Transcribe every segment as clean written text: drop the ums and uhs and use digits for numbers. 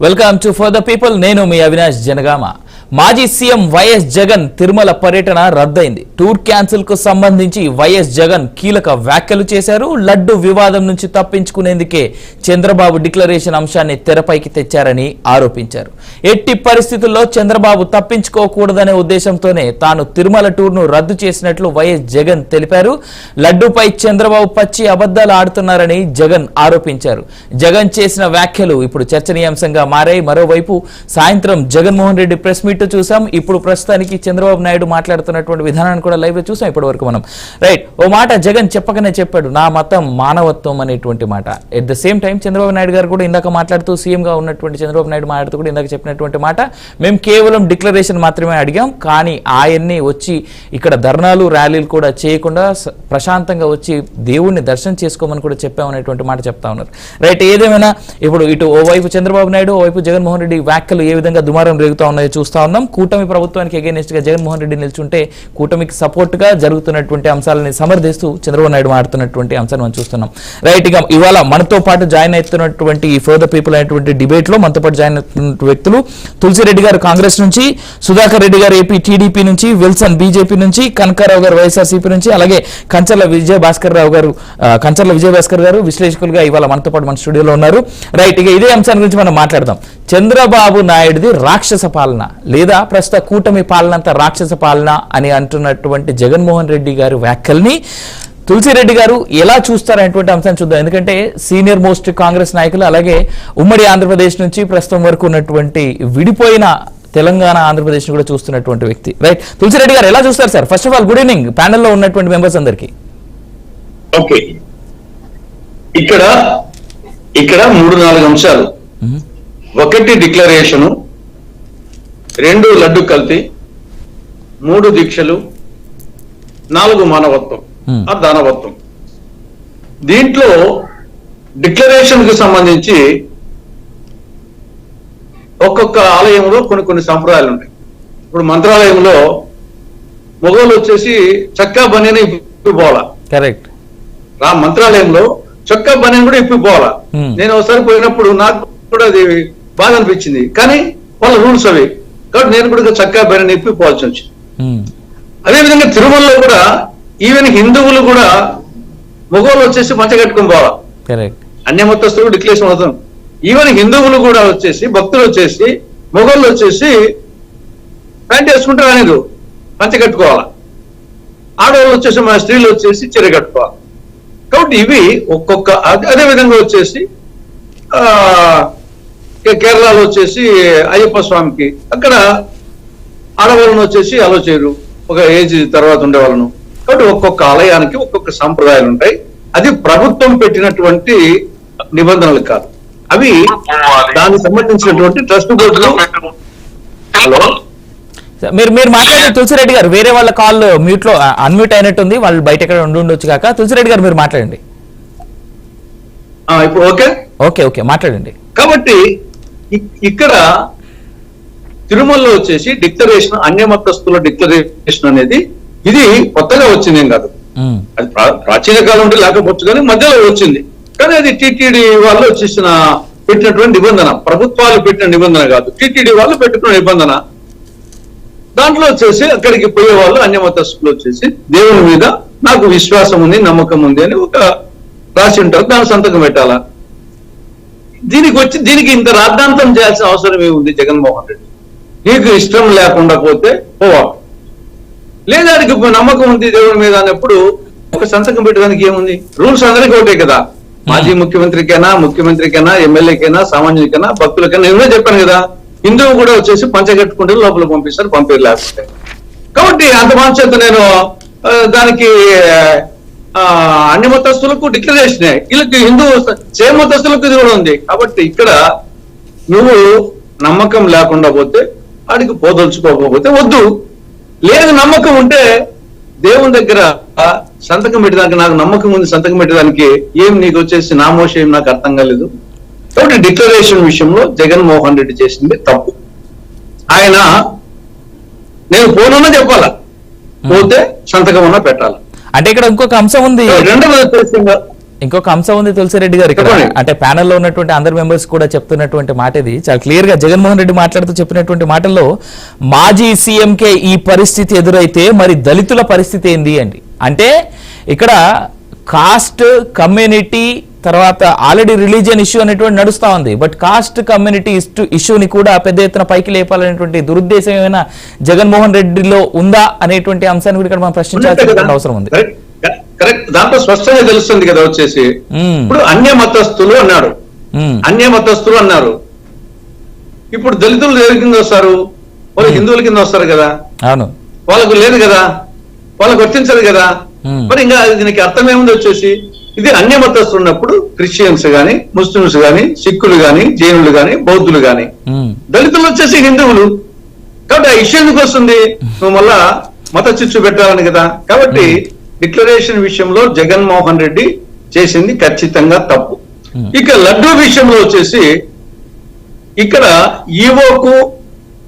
Welcome to for the people. నేను మీ అవినాష్ జనగామ. మాజీ CM YS Jagan Tirumala పర్యటన రద్దయింది. టూర్ క్యాన్సిల్ కు సంబంధించి వైఎస్ జగన్ కీలక వ్యాఖ్యలు చేశారు. లడ్డు వివాదం నుంచి తప్పించుకునేందుకే చంద్రబాబు డిక్లరేషన్ అంశాన్ని తెరపైకి తెచ్చారని ఆరోపించారు. ఎట్టి పరిస్థితుల్లో చంద్రబాబు తప్పించుకోకూడదనే ఉద్దేశంతోనే తాను తిరుమల టూర్ ను రద్దు చేసినట్లు వైఎస్ జగన్ తెలిపారు. లడ్డుపై చంద్రబాబు పచ్చి అబద్దాలు ఆడుతున్నారని జగన్ ఆరోపించారు. జగన్ చేసిన వ్యాఖ్యలు ఇప్పుడు చర్చనీయాంశంగా మారాయి. మరోవైపు సాయంత్రం జగన్మోహన్ రెడ్డి ప్రెస్ మీట్ చూసాం. ఇప్పుడు ప్రస్తుతానికి చంద్రబాబు నాయుడు మాట్లాడుతున్నటువంటి విధానాన్ని కూడా లైవ్ చూసాం. ఇప్పటి వరకు మనం ఓ మాట జగన్ చెప్పకనే చెప్పాడు, నా మతం మానవత్వం అనేటువంటి మాట. At the same time Chandrababu Naidu గారు కూడా ఇందాక మాట్లాడుతూ, సీఎం గా ఉన్నటువంటి చంద్రబాబు నాయుడు మాట్లాడుతూ కూడా ఇందాక చెప్పినటువంటి మాట, మేము కేవలం డిక్లరేషన్ మాత్రమే అడిగాం, కానీ ఆయన్ని వచ్చి ఇక్కడ ధర్నాలు ర్యాలీలు కూడా చేయకుండా ప్రశాంతంగా వచ్చి దేవుణ్ణి దర్శనం చేసుకోమని కూడా చెప్పామనేటువంటి మాట చెప్తా ఉన్నారు. ఏదేమైనా ఇప్పుడు ఇటు ఓవైపు చంద్రబాబు నాయుడు, ఓవైపు జగన్మోహన్ రెడ్డి వ్యాఖ్యలు ఏ విధంగా దుమారం రేగుతా ఉన్నాయో చూస్తా ఉన్నాం. కూటమి ప్రభుత్వానికి అగైనెస్ట్ గా జగన్మోహన్ రెడ్డి నిల్చుంటే కూటమికి సపోర్ట్ గా జరుగుతున్నటువంటి అంశాలని సమర్థిస్తూ చంద్రబాబు నాయుడు మాట్లాడుతున్నటువంటి అంశాన్ని మనం చూస్తున్నాం. ఇక ఇవాళ మనతో పాటు జాయిన్ అవుతున్నటువంటి ఈ ఫర్ ద పీపుల్ అనేటువంటి డిబేట్ లో మనతో పాటు జాయిన్ అవుతున్న వ్యక్తులు తులసిరెడ్డి గారు కాంగ్రెస్ నుంచి, సుధాకర్ రెడ్డి గారు ఏపీ టీడీపీ నుంచి, విల్సన్ బీజేపీ నుంచి, కనకారావు గారు వైఎస్ఆర్సీపీ నుంచి, అలాగే కంచర్ల విజయభాస్కర్ గారు విశ్లేషకులుగా ఇవాళ మనతో పాటు మన స్టూడియోలో ఉన్నారు. ఇక ఇదే అంశాన్ని గురించి మనం మాట్లాడదాం. చంద్రబాబు నాయుడుది రాక్షస పాలన లేదా ప్రస్తుత కూటమి పాలన అంతా రాక్షస పాలన అని అంటున్నటువంటి జగన్మోహన్ రెడ్డి గారి వ్యాఖ్యల్ని తులసిరెడ్డి గారు ఎలా చూస్తారనేటువంటి అంశాన్ని చూద్దాం. ఎందుకంటే సీనియర్ మోస్ట్ కాంగ్రెస్ నాయకులు, అలాగే ఉమ్మడి ఆంధ్రప్రదేశ్ నుంచి ప్రస్తుతం వరకు ఉన్నటువంటి విడిపోయిన తెలంగాణ ఆంధ్రప్రదేశ్ కూడా చూస్తున్నటువంటి వ్యక్తి. తులసిరెడ్డి గారు ఎలా చూస్తారు sir? First of all good evening ప్యానెల్లో ఉన్నటువంటి మెంబర్స్ అందరికీ. ఓకే, ఇక్కడ 3-4 అంశాలు. 1 డిక్లరేషను, 2 లడ్డు కల్తీ, 3 దీక్షలు, 4 మానవత్వం, దానవత్వం. దీంట్లో డిక్లరేషన్ కు సంబంధించి ఒక్కొక్క ఆలయంలో కొన్ని సంప్రదాయాలు ఉంటాయి. ఇప్పుడు మంత్రాలయంలో మొగోళ్ళు వచ్చేసి చక్కా బనీని ఇప్పిపోవాలా. కరెక్ట్. మంత్రాలయంలో చొక్కా బనీని కూడా ఇప్పిపోవాలా. నేను ఒకసారి పోయినప్పుడు నాకు కూడా అది బాగా అనిపించింది, కానీ వాళ్ళ రూల్స్ అవి కాబట్టి నేను కూడా చక్కా బనీని ఇప్పిపోవాల్సి వచ్చింది. అదేవిధంగా తిరుమలలో కూడా ఈవెన్ హిందువులు కూడా మొగోళ్ళు వచ్చేసి పంచ కట్టుకుని పోవాలా. అన్య మతస్థులు డిక్లరేషన్ అవుతాం. ఈవెన్ హిందువులు కూడా వచ్చేసి, భక్తులు వచ్చేసి, మొగోళ్ళు వచ్చేసి ప్యాంట్ వేసుకుంటారు అనేది పంచ కట్టుకోవాలా. ఆడవాళ్ళు వచ్చేసి, మా స్త్రీలు వచ్చేసి చీర కట్టుకోవాలి. కాబట్టి ఇవి ఒక్కొక్క, అదే విధంగా వచ్చేసి కేరళలో వచ్చేసి అయ్యప్ప స్వామికి అక్కడ ఆడవాళ్ళను వచ్చేసి అలో చేయరు, ఒక ఏజ్ తర్వాత ఉండే వాళ్ళను. కాబట్టి ఒక్కొక్క ఆలయానికి ఒక్కొక్క సంప్రదాయాలు ఉంటాయి. అది ప్రభుత్వం పెట్టినటువంటి నిబంధనలు కాదు, అవి దానికి సంబంధించినటువంటి ట్రస్ట్ బోర్డులు. హలో, మీరు మాట్లాడే తులసిరెడ్డి గారు, వేరే వాళ్ళ కాల్ మ్యూట్ లో అన్మ్యూట్ అయినట్టుంది, వాళ్ళు బయట ఎక్కడ ఉండొచ్చు కాక. తులసిరెడ్డి గారు మీరు మాట్లాడండి. ఇప్పుడు ఓకే ఓకే ఓకే మాట్లాడండి. కాబట్టి ఇక్కడ తిరుమలలో వచ్చేసి డిక్లరేషన్, అన్యమతస్థుల డిక్లరేషన్ అనేది ఇది కొత్తగా వచ్చిందేం కాదు. అది ప్రాచీన కాలం ఉంటే లేకపోవచ్చు, కానీ మధ్యలో వచ్చింది. కానీ అది టీటీడీ వాళ్ళు వచ్చేసిన పెట్టినటువంటి నిబంధన, ప్రభుత్వాలు పెట్టిన నిబంధన కాదు, టీటీడీ వాళ్ళు పెట్టుకున్న నిబంధన. దాంట్లో వచ్చేసి అక్కడికి పోయే వాళ్ళు అన్యమతస్థులు వచ్చేసి దేవుని మీద నాకు విశ్వాసం ఉంది, నమ్మకం ఉంది అని ఒక రాసి ఉంటారు, దాని సంతకం పెట్టాలా. దీనికి ఇంత రాద్ధాంతం చేయాల్సిన అవసరం ఏముంది? జగన్మోహన్ రెడ్డి నీకు ఇష్టం లేకుండా పోతే పోవాలి, లేదా నమ్మకం ఉంది దేవుని మీద అన్నప్పుడు ఒక సంతకం పెట్టడానికి ఏముంది? రూల్స్ అందరికీ ఒకటే కదా. మాజీ ముఖ్యమంత్రికైనా, ఎమ్మెల్యేకైనా, సామాన్యులకైనా, భక్తులకైనా నేనే చెప్పాను కదా, హిందువు కూడా వచ్చేసి పంచగట్టుకుంటే లోపల పంపిస్తారు, పంపేరు లేకపోతే. కాబట్టి అంత మాంచేత నేను దానికి అన్ని మతస్థులకు డిక్లరేషన్, వీళ్ళకి హిందూ సేమ్ మతస్థులకు ఇది కూడా ఉంది. కాబట్టి ఇక్కడ నువ్వు నమ్మకం లేకుండా పోతే, వాడికి పోదలుచుకోకపోతే వద్దు. లేదు నమ్మకం ఉంటే దేవుని దగ్గర సంతకం పెట్టడానికి, నాకు నమ్మకం ఉంది సంతకం పెట్టడానికి, ఏం నీకు వచ్చేసి నామోషం నాకు అర్థం కాలేదు. కాబట్టి డిక్లరేషన్ విషయంలో జగన్మోహన్ రెడ్డి చేసింది తప్పు. ఆయన నేను పోనన్నా చెప్పాలా, పోతే సంతకం అన్నా పెట్టాలా. అంటే ఇక్కడ ఇంకొక అంశం ఉంది. రెండవ ఇంకొక అంశం ఉంది తులసిరెడ్డి గారు ఇక్కడ, చెప్పండి. అంటే ప్యానెల్లో ఉన్నటువంటి అందరు మెంబర్స్ కూడా చెప్తున్నటువంటి మాట ఇది చాలా క్లియర్ గా జగన్మోహన్ రెడ్డి మాట్లాడుతూ చెప్పినటువంటి మాటల్లో మాజీ సీఎంకే ఈ పరిస్థితి ఎదురైతే మరి దళితుల పరిస్థితి ఏంది అండి. అంటే ఇక్కడ కాస్ట్ కమ్యూనిటీ తర్వాత ఆల్రెడీ రిలీజియన్ ఇష్యూ అనేటువంటి నడుస్తా ఉంది, బట్ కాస్ట్ కమ్యూనిటీ ఇష్యూని కూడా పెద్ద ఎత్తున పైకి లేపాలనేటువంటి దురుద్దేశం ఏమైనా జగన్మోహన్ రెడ్డిలో ఉందా అనేటువంటి అంశాన్ని కూడా ఇక్కడ మనం ప్రశ్నించాల్సిన అవసరం ఉంది. కరెక్ట్, దాంట్లో స్పష్టంగా తెలుస్తుంది కదా వచ్చేసి. ఇప్పుడు అన్య మతస్థులు అన్నాడు, అన్య మతస్థులు అన్నారు. ఇప్పుడు దళితులు ఎవరి కింద వస్తారు? వాళ్ళు హిందువుల కింద వస్తారు కదా, అవును, వాళ్ళకు లేదు కదా, వాళ్ళకు వర్తించదు కదా. మరి ఇంకా దీనికి అర్థం ఏముంది వచ్చేసి, ఇది అన్య మతస్థులు ఉన్నప్పుడు క్రిస్టియన్స్ గాని, ముస్లింస్ గాని, సిక్కులు గాని, జైనులు గాని, బౌద్ధులు గాని, దళితులు వచ్చేసి హిందువులు. కాబట్టి ఆ ఇష్యూ ఎందుకు వస్తుంది? నువ్వు మళ్ళా మత చిచ్చు పెట్టాలని కదా. కాబట్టి డిక్లరేషన్ విషయంలో జగన్మోహన్ రెడ్డి చేసింది ఖచ్చితంగా తప్పు. ఇక లడ్డూ విషయంలో వచ్చేసి ఇక్కడ ఈవోకు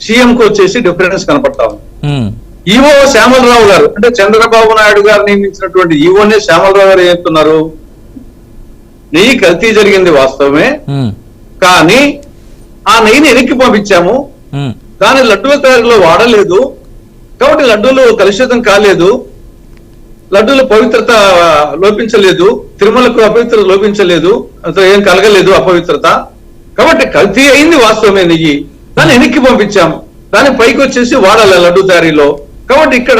సీఎంకు వచ్చేసి డిఫరెన్స్ కనపడతా ఉంది. ఈవో శ్యామలరావు గారు, అంటే చంద్రబాబు నాయుడు గారు నియమించినటువంటి ఈవోనే శ్యామలరావు గారు ఏమంటున్నారు, నెయ్యి కల్తీ జరిగింది వాస్తవమే, కానీ ఆ నెయ్యిని వెనక్కి పంపించాము, దాని లడ్డూల తయారీలో వాడలేదు, కాబట్టి లడ్డూలు కలుషితం కాలేదు, లడ్డూల పవిత్రత లోపించలేదు, తిరుమలకు అపవిత్రత లోపించలేదు, అసలు ఏం కలగలేదు అపవిత్రత, కాబట్టి కల్తీ అయింది వాస్తవమే నెయ్యి, దాన్ని వెనక్కి పంపించాం, దాని పైకి వచ్చేసి వాడాలి లడ్డూ తయారీలో. కాబట్టి ఇక్కడ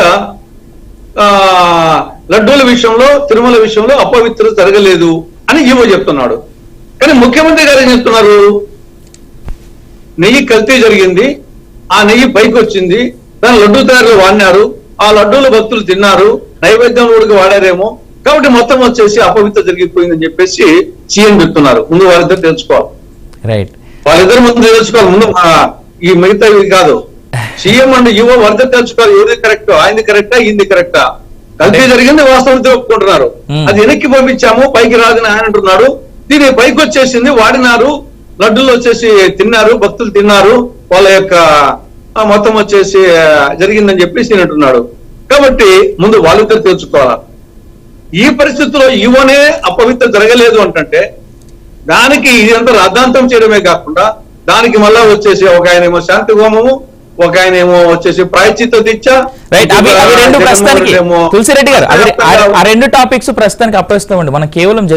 లడ్డూల విషయంలో తిరుమల విషయంలో అపవిత్రత జరగలేదు అని ఈవో చెప్తున్నాడు. కానీ ముఖ్యమంత్రి గారు ఏం చెప్తున్నారు, నెయ్యి కల్తీ జరిగింది, ఆ నెయ్యి పైకి వచ్చింది, దాని లడ్డూ తయారీలో వాడినారు, ఆ లడ్డూలు భక్తులు తిన్నారు, నైవేద్యం కూడా వాడారేమో, కాబట్టి మొత్తం వచ్చేసి అపవిత్ర జరిగిపోయిందని చెప్పేసి సీఎం చెప్తున్నారు. ముందు వాళ్ళిద్దరు తెలుసుకోవాలి, రైట్, వాళ్ళిద్దరు ముందు తెలుసుకోవాలి, ముందు ఈ మిగతా ఇది కాదు. సీఎం అండ్ ఈవో వాళ్ళిద్దరు తెలుసుకోవాలి, ఎవరిది కరెక్ట్, ఆయనది కరెక్టా ఈయనది కరెక్టా. కల్తీ జరిగింది వాస్తవంతో ఒప్పుకుంటున్నారు, అది వెనక్కి పంపించాము పైకి రాదని ఆయన అంటున్నాడు, దీని పైకి వచ్చేసింది వాడినారు, లడ్డూలు వచ్చేసి తిన్నారు, భక్తులు తిన్నారు, వాళ్ళ యొక్క మొత్తం వచ్చేసి జరిగిందని చెప్పేసి నేను అంటున్నాడు. కాబట్టి ముందు వాళ్ళిద్దరు తెలుసుకోవాలా. ఈ పరిస్థితుల్లో ఈవోనే అపవిత్ర జరగలేదు అంటే దానికి ఇదంతా రాద్ధాంతం చేయడమే కాకుండా దానికి మళ్ళా వచ్చేసి ఒక ఆయనేమో శాంతి హోమము, ఒక ఆయనేమో వచ్చేసి ప్రాయశ్చిత్త దీక్ష. రైట్, అవి రెండు ప్రస్తుతానికి తులసిరెడ్డి గారు, ఆ రెండు టాపిక్స్ ప్రస్తుతానికి అప్పగిస్తామండి. మనం కేవలం